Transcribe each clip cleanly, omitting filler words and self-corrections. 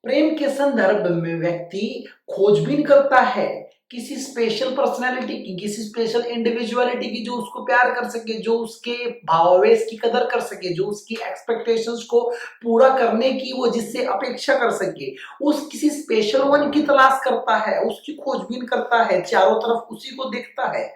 प्रेम के संदर्भ में व्यक्ति खोजबीन करता है किसी स्पेशल पर्सनालिटी की, किसी स्पेशल इंडिविजुअलिटी की, जो उसको प्यार कर सके, जो उसके भावावेश की कदर कर सके, जो उसकी एक्सपेक्टेशंस को पूरा करने की वो जिससे अपेक्षा कर सके, उस किसी स्पेशल वन की तलाश करता है, उसकी खोजबीन करता है, चारों तरफ उसी को देखता है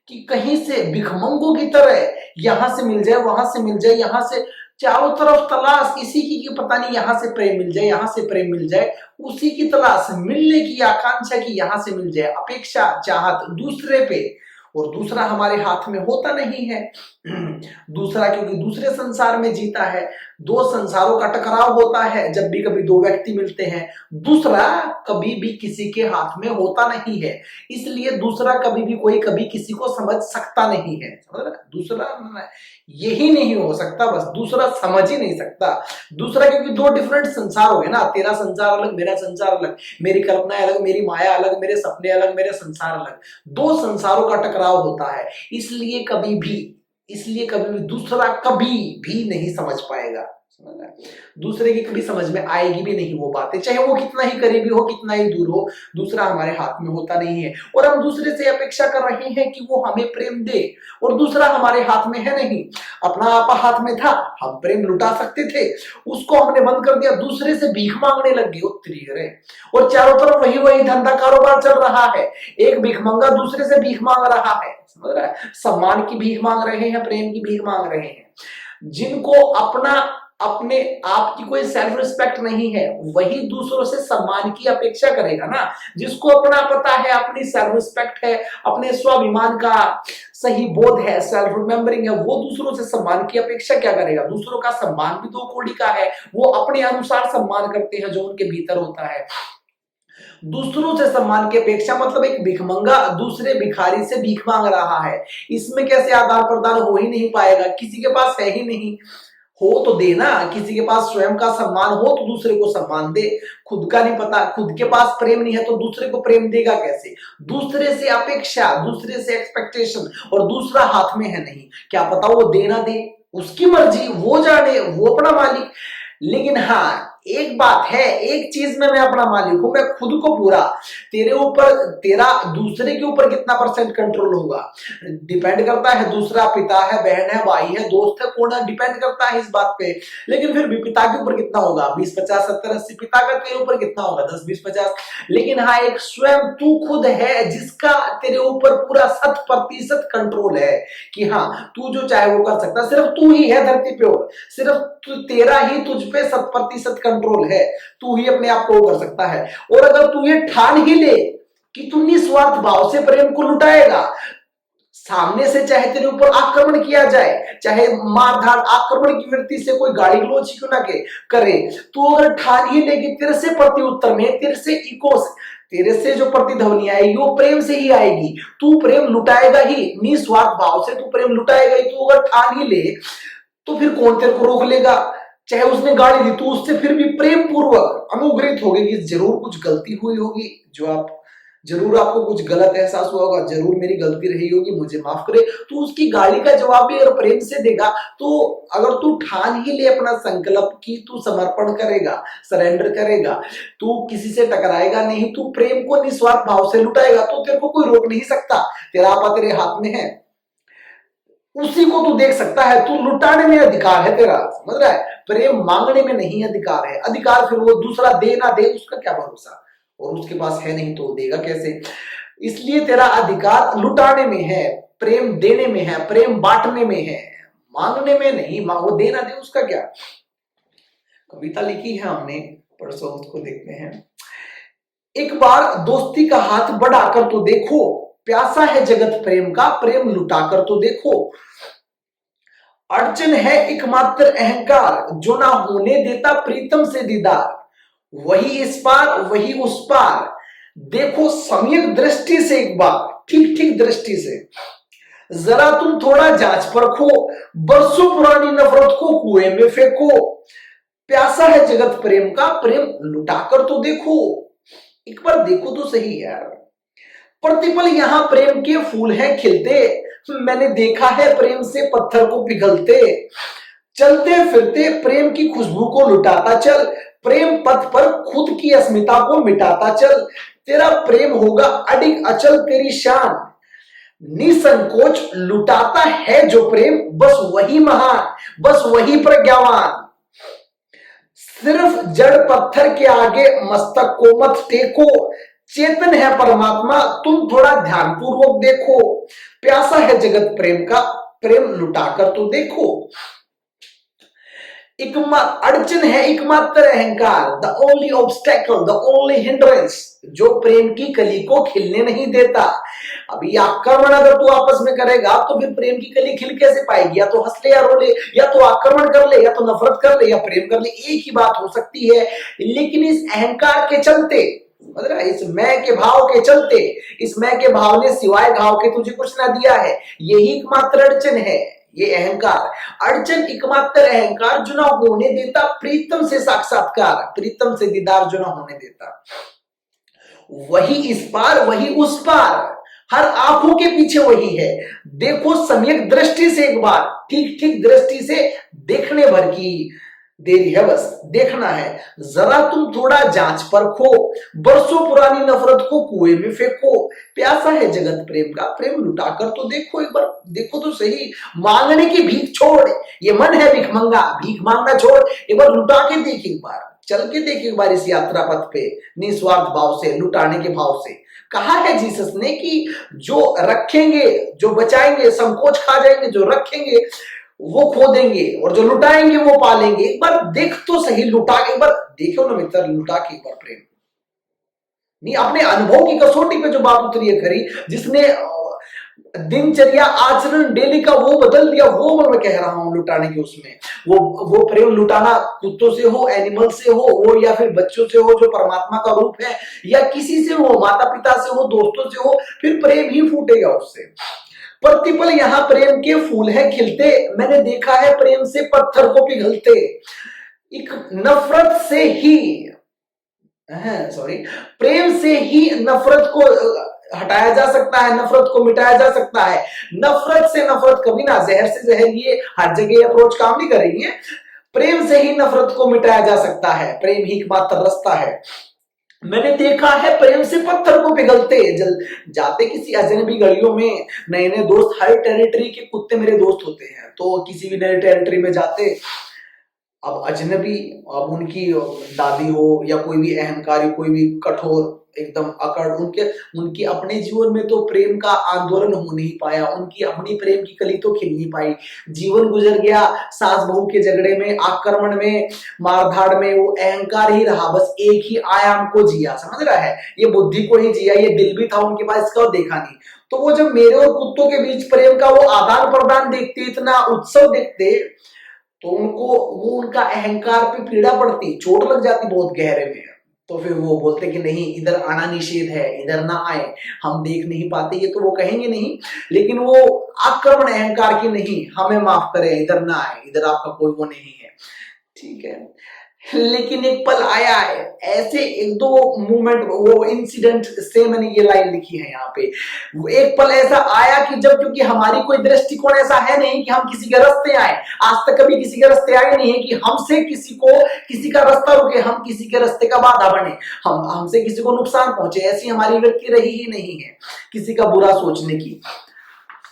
कि कहीं से भिखमंगों की तरह यहां से मिल जाए, वहां से मिल जाए, यहां से चारों तरफ तलाश इसी की कि पता नहीं यहां से प्रेम मिल जाए, यहां से प्रेम मिल जाए, उसी की तलाश, मिलने की आकांक्षा की यहां से मिल जाए, अपेक्षा चाहत दूसरे पे। और दूसरा हमारे हाथ में होता नहीं है। दूसरा क्योंकि दूसरे संसार में जीता है, दो संसारों का टकराव होता है जब भी कभी दो व्यक्ति मिलते हैं। दूसरा कभी भी किसी के हाथ में होता नहीं है, इसलिए दूसरा कभी भी कोई कभी किसी को समझ सकता नहीं है। समझ रहे? दूसरा यही नहीं हो सकता, बस दूसरा समझ ही नहीं सकता। दूसरा क्योंकि दो डिफरेंट संसार हो गए ना, तेरा संसार अलग, मेरा संसार अलग, मेरी कल्पनाएं अलग, मेरी माया अलग, मेरे सपने अलग, मेरे संसार अलग, दो संसारों का टकराव होता है। इसलिए कभी भी दूसरा कभी भी नहीं समझ पाएगा। समझ रहा है? दूसरे की कभी समझ में आएगी भी नहीं वो बातें, चाहे वो कितना ही करीबी हो, कितना ही दूर हो, दूसरा हमारे हाथ में होता नहीं है। और हम दूसरे से अपेक्षा कर रहे हैं कि वो हमें प्रेम दे, और दूसरा हमारे हाथ में है नहीं। अपना आपा हाथ में था, हम प्रेम लुटा सकते थे, उसको हमने बंद कर दिया, दूसरे से भीख मांगने लग गए, उत्तरी करे। और चारों तरफ वही वही धंधा कारोबार चल रहा है, एक भिखमंगा दूसरे से भीख मांग रहा है। समझ रहा है? सम्मान की भीख मांग रहे हैं, प्रेम की भीख मांग रहे हैं। जिनको अपने आप की कोई सेल्फ रिस्पेक्ट नहीं है, वही दूसरों से सम्मान की अपेक्षा करेगा ना। जिसको अपना पता है, अपनी सेल्फ रिस्पेक्ट है, अपने स्वाभिमान का सही बोध है, सेल्फ रिमेम्बरिंग है, वो दूसरों से सम्मान की अपेक्षा क्या करेगा? दूसरों का सम्मान भी दो कौड़ी का है, वो अपने अनुसार सम्मान करते हैं जो उनके भीतर होता है। दूसरों से सम्मान की अपेक्षा मतलब एक भिखमंगा दूसरे भिखारी से भीख मांग रहा है, इसमें कैसे आदान प्रदान हो ही नहीं पाएगा? किसी के पास है ही नहीं, हो तो देना। किसी के पास स्वयं का सम्मान हो तो दूसरे को सम्मान दे। खुद का नहीं पता, खुद के पास प्रेम नहीं है तो दूसरे को प्रेम देगा कैसे? दूसरे से अपेक्षा, दूसरे से एक्सपेक्टेशन, और दूसरा हाथ में है नहीं, क्या पता वो दे ना दे, उसकी मर्जी, वो जाने, वो अपना मालिक। लेकिन हाँ, एक बात है, एक चीज में मैं अपना मालिक हूं, मैं खुद को पूरा। तेरे ऊपर, तेरा दूसरे के ऊपर कितना परसेंट कंट्रोल होगा डिपेंड करता है। दूसरा पिता है, बहन है, भाई है, दोस्त है, कौन है, डिपेंड करता है इस बात पे। लेकिन फिर भी पिता के ऊपर कितना होगा? 20, 50, 70, 80। पिता का तेरे ऊपर कितना होगा? 10, 20, 50। लेकिन हाँ, एक स्वयं तू खुद है जिसका तेरे ऊपर पूरा 100% कंट्रोल है कि हाँ, तू जो चाहे वो कर सकता। सिर्फ तू ही है धरती पे, और सिर्फ तेरा ही तुझ पे 100% कंट्रोल है। तू ही अपने आप को कर सकता है। और अगर तू ये ठान ही ले कि तू निस्वार्थ भाव से प्रेम को लुटाएगा, सामने से चाहे तेरे ऊपर आक्रमण किया जाए, चाहे मारधाड़ आक्रमण की वृत्ति से कोई गाली गलौज क्यों ना करे, तो अगर ठान ही ले कि तेरे से प्रत्युत्तर में, तेरे से इको, तेरे से जो प्रतिध्वनि आएगी वो प्रेम से ही आएगी। तू प्रेम लुटाएगा ही, निस्वार्थ भाव से तू प्रेम लुटाएगा ही। तू अगर ठान ही ले तो फिर कौन तेरे को रोक लेगा? चाहे उसने गाली दी, तो उससे फिर भी प्रेम पूर्वक अनुग्रहित होगी कि जरूर कुछ गलती हुई होगी, जरूर आपको कुछ गलत एहसास हुआ होगा, जरूर मेरी गलती रही होगी, मुझे माफ करे। तो उसकी गाली का जवाब भी अगर प्रेम से देगा, तो अगर तू ठान ही ले अपना संकल्प की तू समर्पण करेगा, सरेंडर करेगा, तू किसी से टकराएगा नहीं, तू प्रेम को निस्वार्थ भाव से लुटाएगा, तो तेरे को कोई रोक नहीं सकता। तेरा आपा तेरे हाथ में है, उसी को तू देख सकता है। तू लुटाने में अधिकार है तेरा, समझ रहा है? प्रेम मांगने में नहीं अधिकार है। अधिकार फिर वो दूसरा दे ना दे, उसका क्या भरोसा, और उसके पास है नहीं तो देगा कैसे? इसलिए तेरा अधिकार लुटाने में है, प्रेम देने में है, प्रेम बांटने में है, मांगने में नहीं। वो दे ना दे उसका क्या? कविता लिखी है हमने, परसों उसको देखते हैं। एक बार दोस्ती का हाथ बढ़ाकर तो देखो, प्यासा है जगत प्रेम का, प्रेम लुटाकर तो देखो। अड़चन है एकमात्र अहंकार, जो ना होने देता प्रीतम से दीदार। वही इस पार वही उस पार, देखो सम्यक दृष्टि से, एक बार ठीक ठीक दृष्टि से। जरा तुम थोड़ा जांच परखो, बरसों पुरानी नफरत को कुएं में फेंको। प्यासा है जगत प्रेम का, प्रेम लुटाकर तो देखो। एक बार देखो तो सही यार। प्रतिपल यहाँ प्रेम के फूल हैं खिलते, मैंने देखा है प्रेम से पत्थर को पिघलते। चलते फिरते प्रेम की खुशबू को लुटाता चल, प्रेम पथ पर खुद की अस्मिता को मिटाता चल, तेरा प्रेम होगा अडिग अचल तेरी शान। निसंकोच लुटाता है जो प्रेम, बस वही महान, बस वही प्रज्ञावान। सिर्फ जड़ पत्थर के आगे मस्तक को मत टेको, चेतन है परमात्मा तुम थोड़ा ध्यानपूर्वक देखो। प्यासा है जगत प्रेम का, प्रेम लुटाकर तो देखो। अड़चन है एकमात्र अहंकार, the only obstacle, the only hindrance, जो प्रेम की कली को खिलने नहीं देता। अभी आक्रमण अगर तू आपस में करेगा तो फिर प्रेम की कली खिल कैसे पाएगी? या तो हंस ले या रो ले, या तो आक्रमण कर ले, या तो नफरत कर ले, या प्रेम कर ले, एक ही बात हो सकती है। लेकिन इस अहंकार के चलते, मतलब इस मैं के भाव के चलते, इस मैं के भाव ने सिवाय घाव के तुझे कुछ ना दिया है, यही एकमात्र अड़चन है, ये अहंकार। अड़चन एकमात्र अहंकार जो ना होने देता प्रीतम से साक्षात्कार, प्रीतम से दीदार जो ना होने देता। वही इस पार वही उस पार, हर आंखों के पीछे वही है। देखो सम्यक दृष्टि से एक बार, ठीक ठीक दृष्टि से देखने भर की देरी है, बस देखना है। जरा तुम थोड़ा जांच परखो, बरसों पुरानी नफरत को कुएं में फेंको। प्यासा है जगत प्रेम का, प्रेम लुटाकर तो देखो, एक बार देखो तो सही। मांगने की भीख छोड़, ये मन है भिखमंगा, भीख मांगना छोड़, एक बार लुटा के देख, एक बार चल के देख, एक बार इस यात्रा पथ पे निस्वार्थ भाव से, लुटाने के भाव से। कहा है जीसस ने कि जो रखेंगे, जो बचाएंगे, संकोच खा जाएंगे, जो रखेंगे वो खो देंगे, और जो लुटाएंगे वो पालेंगे। एक बार देख तो सही, लुटा के एक बार देखो ना मित्र, लुटा के एक बार प्रेम। नहीं, अपने अनुभव की कसौटी पे जो बात उतरी है करी, जिसने दिनचर्या आचरण डेली का वो बदल दिया, वो मैं कह रहा हूं लुटाने के उसमें। वो प्रेम लुटाना कुत्तों से हो, एनिमल से हो, या फिर बच्चों से हो जो परमात्मा का रूप है, या किसी से हो, माता पिता से हो, दोस्तों से हो, फिर प्रेम ही फूटेगा उससे। प्रतिपल यहाँ प्रेम के फूल है खिलते, मैंने देखा है प्रेम से पत्थर को पिघलते। एक नफरत से ही, प्रेम से ही नफरत को हटाया जा सकता है, नफरत को मिटाया जा सकता है। नफरत से नफरत कभी ना, जहर से जहर, ये हर जगह अप्रोच काम नहीं कर रही है। प्रेम से ही नफरत को मिटाया जा सकता है, प्रेम ही एकमात्र रास्ता है। मैंने देखा है प्रेम से पत्थर को पिघलते, जाते किसी अजनबी गलियों में, नए नए दोस्त, हर टेरिटरी के कुत्ते मेरे दोस्त होते हैं, तो किसी भी नए टेरिटरी में जाते, अब अजनबी, अब उनकी दादी हो या कोई भी अहंकारी, कोई भी कठोर एकदम अकड़, उनके अपने जीवन में तो प्रेम का आंदोलन हो नहीं पाया, उनकी अपनी प्रेम की कली तो खिल नहीं पाई। जीवन गुजर गया सास बहू के झगड़े में, आक्रमण में, मारधाड़ में, वो अहंकार ही रहा, बस एक ही आयाम को जिया, समझ रहा है, ये बुद्धि को ही जिया, ये दिल भी था उनके पास, इसका देखा नहीं। तो वो जब मेरे और कुत्तों के बीच प्रेम का वो आदान प्रदान देखते, इतना उत्सव देखते, तो वो उनका अहंकार पे पीड़ा पड़ती, चोट लग जाती बहुत गहरे में। तो फिर वो बोलते कि नहीं, इधर आना निषेध है, इधर ना आए, हम देख नहीं पाते, ये तो वो कहेंगे नहीं, लेकिन वो आक्रमण अहंकार की नहीं, हमें माफ करें, इधर ना आए, इधर आपका कोई वो नहीं है, ठीक है। लेकिन एक पल आया है, ऐसे एक दो मूवमेंट, वो इंसिडेंट से मैंने ये लाइन लिखी है यहाँ पे। एक पल ऐसा आया कि जब, क्योंकि हमारी कोई दृष्टिकोण ऐसा है नहीं कि हम किसी के रास्ते आए, आज तक कभी किसी के रास्ते आए नहीं है कि हमसे किसी का रास्ता रुके, हम किसी के रास्ते का बाधा बने, हमसे किसी को नुकसान पहुंचे, ऐसी हमारी वृत्ति रही ही नहीं है किसी का बुरा सोचने की।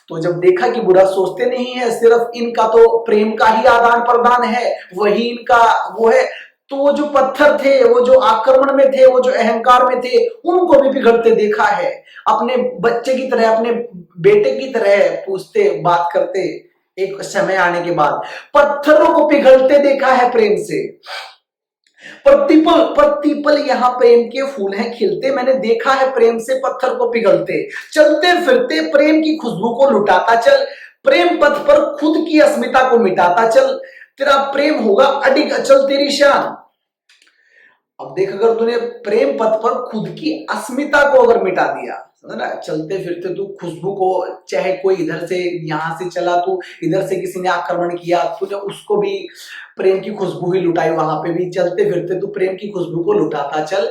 तो जब देखा कि बुरा सोचते नहीं है, सिर्फ इनका तो प्रेम का ही आदान प्रदान है, वही इनका वो है, तो वो जो पत्थर थे, वो जो आक्रमण में थे, वो जो अहंकार में थे, उनको भी पिघलते देखा है। अपने बच्चे की तरह, अपने बेटे की तरह पूछते, बात करते, एक समय आने के बाद पत्थरों को पिघलते देखा है प्रेम से। प्रतिपल यहाँ प्रेम के फूल हैं खिलते, मैंने देखा है प्रेम से पत्थर को पिघलते। चलते फिरते प्रेम की खुशबू को लुटाता चल, प्रेम पथ पर खुद की अस्मिता को मिटाता चल, तेरा प्रेम होगा अडिग अचल तेरी शान। अब देख, अगर तूने प्रेम पथ पर खुद की अस्मिता को अगर मिटा दिया, समझना, चलते फिरते तू खुशबू को, चाहे कोई इधर से यहां से चला, तू इधर से किसी ने आक्रमण किया, तूने उसको भी प्रेम की खुशबू ही लुटाई, वहां पे भी चलते फिरते तू प्रेम की खुशबू को लुटाता चल,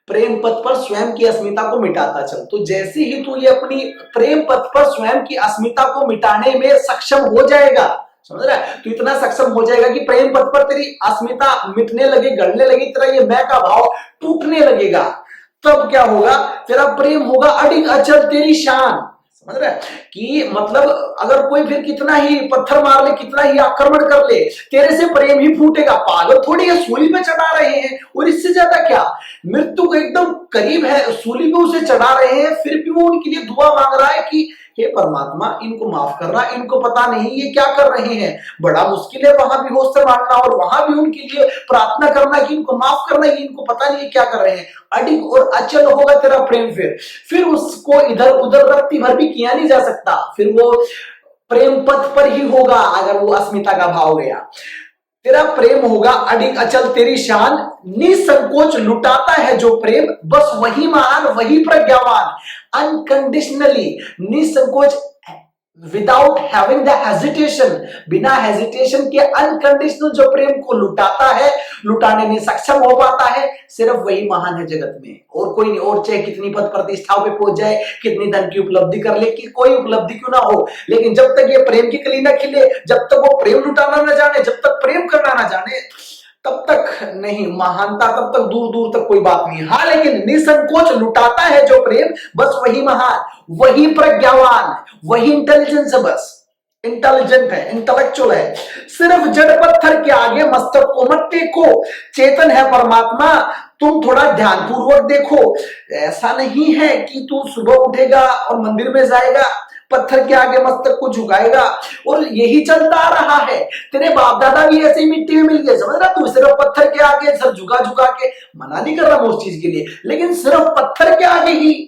प्रेम पथ पर स्वयं की अस्मिता को मिटाता चल। तो जैसे ही तू ये अपनी प्रेम पथ पर स्वयं की अस्मिता को मिटाने में सक्षम हो जाएगा, समझ रहा है? तो इतना सक्षम हो जाएगा कि प्रेम पथ पर तेरी अस्मिता मिटने लगे, गढ़ने लगी, तेरा ये मैं का भाव टूटने लगेगा। तब क्या होगा? तेरा प्रेम होगा अडिग अचल तेरी शान। समझ रहा है? कि मतलब अगर कोई फिर कितना ही पत्थर मार ले, कितना ही आक्रमण कर ले, तेरे से प्रेम ही फूटेगा। पागल थोड़ी है, सूली पे चढ़ा रहे हैं, और इससे ज्यादा क्या, मृत्यु के एकदम करीब है, सूली पे उसे चढ़ा रहे हैं, फिर भी वो उनके लिए दुआ मांग रहा है कि हे परमात्मा इनको माफ करना, इनको पता नहीं ये क्या कर रहे हैं। बड़ा मुश्किल है वहां भी होश संभालना और वहां भी उनके लिए प्रार्थना करना कि इनको माफ करना, कि इनको पता नहीं क्या कर रहे हैं। अडिग और अचल होगा तेरा प्रेम, फिर उसको इधर उधर रत्ती भर भी किया नहीं जा सकता, फिर वो प्रेम पथ पर ही होगा। अगर वो अस्मिता का भाव गया, तेरा प्रेम होगा अडिग अचल तेरी शान, निसंकोच लुटाता है जो प्रेम, बस वही महान वही प्रज्ञावान। अनकंडीशनली, निसंकोच, विदाउट हैविंग द हेजिटेशन, बिना हेजिटेशन के अनकंडीशनल जो प्रेम को लुटाता है, लुटाने में सक्षम हो पाता है, सिर्फ वही महान है जगत में, और कोई नहीं। और चाहे कितनी पद प्रतिष्ठाओं पे पहुंच जाए, कितनी धन की उपलब्धि कर ले, कि कोई उपलब्धि क्यों ना हो, लेकिन जब तक ये प्रेम की कली ना खिले, जब तक वो प्रेम लुटाना ना जाने, जब तक प्रेम करना ना जाने, तब तक नहीं महानता, तब तक दूर दूर तक कोई बात नहीं। हाँ, लेकिन निसंकोच लुटाता है जो प्रेम, बस वही महान वही प्रज्ञावान, वही इंटेलिजेंस है, बस इंटेलिजेंट है, इंटेलेक्चुअल है। सिर्फ जड़ पत्थर के आगे मस्तक को मत टेको, चेतन है परमात्मा तुम थोड़ा ध्यान पूर्वक देखो। ऐसा नहीं है कि तू सुबह उठेगा और मंदिर में जाएगा, पत्थर के आगे मस्तक को झुकाएगा, और यही चलता आ रहा है। तेरे बाप दादा भी ऐसे ही मिट्टी में मिल गए, समझ रहा? तू सिर्फ पत्थर के आगे सर झुका झुका के, मना नहीं कर रहा मैं उस चीज के लिए, लेकिन सिर्फ पत्थर के आगे ही,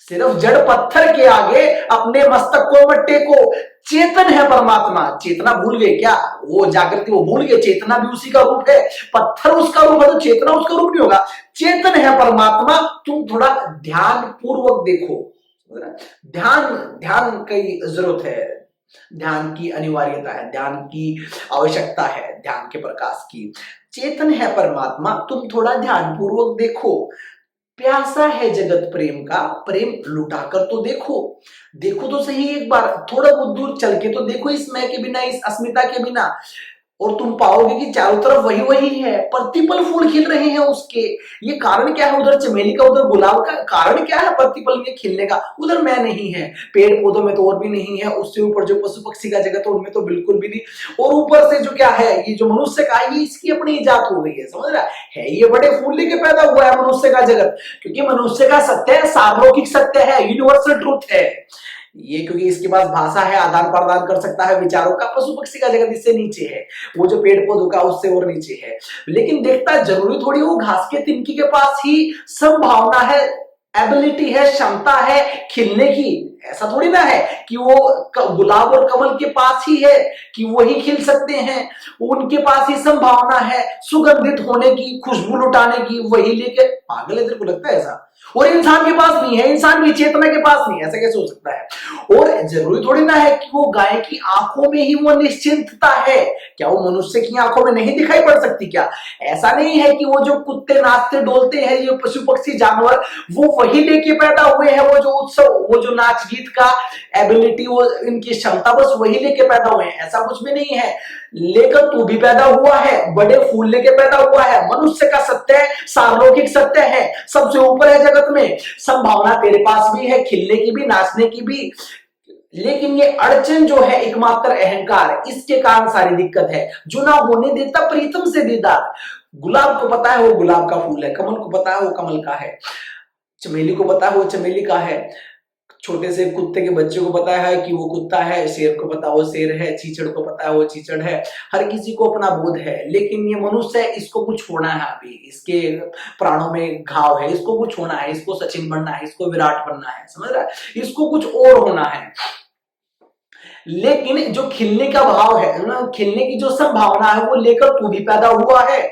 सिर्फ जड़ पत्थर के आगे अपने मस्तक को मत टेको। चेतन है परमात्मा, चेतना भूल गए क्या? वो जागृति वो भूल गए, चेतना भी उसी का रूप है, पत्थर उसका रूप है तो चेतना उसका रूप नहीं होगा। चेतन है परमात्मा तुम थोड़ा ध्यान पूर्वक देखो। ध्यान ध्यान की जरूरत है, ध्यान की अनिवार्यता है, ध्यान की आवश्यकता है, ध्यान के प्रकाश की। चेतन है परमात्मा तुम थोड़ा ध्यान पूर्वक देखो, प्यासा है जगत प्रेम का, प्रेम लुटाकर तो देखो, देखो तो सही एक बार, थोड़ा बहुत दूर चल के तो देखो, इस मैं के बिना, इस अस्मिता के बिना, और तुम पाओगे कि चारों तरफ वही वही है, प्रतिपल फूल खिल रहे हैं उसके। ये कारण क्या है? उधर चमेली का उधर गुलाब का, कारण क्या है प्रतिपल में खिलने का? उधर मैं नहीं है, पेड़ पौधों में तो और भी नहीं है, उससे ऊपर जो पशु पक्षी का जगत है उनमें तो बिल्कुल भी नहीं, और ऊपर से जो क्या है, ये जो मनुष्य का है, ये इसकी अपनी इजात हो गई है, समझ रहा है? ये बड़े फूल लेके पैदा हुआ है मनुष्य का जगत, क्योंकि मनुष्य का सत्य है, सार्वलौकिक सत्य है, यूनिवर्सल ट्रूथ है ये, क्योंकि इसके पास भाषा है, आदान प्रदान कर सकता है विचारों का। पशु पक्षी का जगत इससे नीचे है, वो जो पेड़ पौधों का उससे और नीचे है। लेकिन देखता जरूरी थोड़ी वो घास के तिनकी के पास ही संभावना है, एबिलिटी है, क्षमता है खिलने की। ऐसा थोड़ी ना है कि वो गुलाब और कमल के पास ही है कि वही खिल सकते हैं, उनके पास ही संभावना है सुगंधित होने की, खुशबू लुटाने की, वही लेके। पागल है तेरे को लगता है ऐसा? और इंसान के पास नहीं है, इंसान की चेतना के पास नहीं है, ऐसा कैसे हो सकता है? और जरूरी थोड़ी ना है कि वो गाय की आंखों में ही वो निश्चिंतता है, क्या वो मनुष्य की आंखों में नहीं दिखाई पड़ सकती क्या? ऐसा नहीं है कि वो जो कुत्ते नाचते डोलते हैं, ये पशु पक्षी जानवर, वो वही लेके पैदा हुए हैं, वो जो उत्सव, वो जो नाच गीत का एबिलिटी, वो इनकी क्षमता, बस वही लेके पैदा हुए हैं, ऐसा कुछ भी नहीं है। लेकर तू भी पैदा हुआ है, बड़े फूल लेके पैदा हुआ है, मनुष्य का सत्य है, सार्वलौकिक सत्य है, सबसे ऊपर है जगत में, संभावना तेरे पास भी है खिलने की भी, नाचने की भी। लेकिन ये अड़चन जो है एकमात्र अहंकार, इसके कारण सारी दिक्कत है, जो ना होने देता प्रीतम से दीदार। गुलाब को पता है वो गुलाब का फूल है, कमल को पता है वो कमल का है, चमेली को पता है वो चमेली का है, छोटे से कुत्ते के बच्चे को पता है कि वो कुत्ता है, शेर को पता है वो शेर है, चीचड़ को पता है वो चीचड़ है। हर किसी को अपना बोध है, लेकिन ये मनुष्य है, इसको कुछ होना है, अभी इसके प्राणों में घाव है, इसको कुछ होना है, इसको सचिन बनना है, इसको विराट बनना है, समझ रहा है? इसको कुछ और होना है। लेकिन जो खिलने का भाव है ना, खिलने की जो संभावना है, वो लेकर तू भी पैदा हुआ है,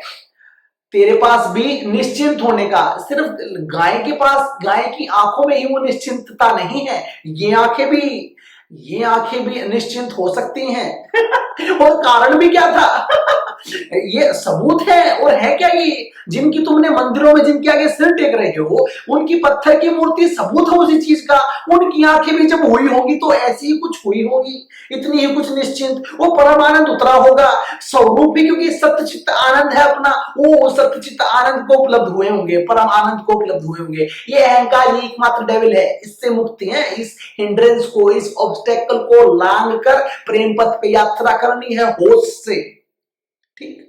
तेरे पास भी निश्चिंत होने का। सिर्फ गाय के पास, गाय की आंखों में ही वो निश्चिंतता नहीं है, ये आंखें भी ये आंखें भी निश्चिंत हो सकती हैं। और कारण भी क्या था? ये सबूत है। और है क्या ये? जिनकी तुमने मंदिरों में जिनके आगे सिर टेक रहे हो, उनकी पत्थर की मूर्ति सबूत है उसी चीज का। उनकी आंखें भी जब हुई होगी तो ऐसी ही कुछ हुई होगी, इतनी ही कुछ निश्चिंत। वो परम आनंद उतरा होगा स्वरूप भी, क्योंकि सत्यचित्त आनंद है अपना, वो सत्यचित्त आनंद को उपलब्ध हुए होंगे, परम आनंद को उपलब्ध हुए होंगे। ये अहंकार ही एकमात्र डेविल है, इससे मुक्ति है। इस हिंड्रेंस को, इस ऑब्स्टेकल को लांग कर प्रेम पथ पे यात्रा करनी है होश से। ठीक।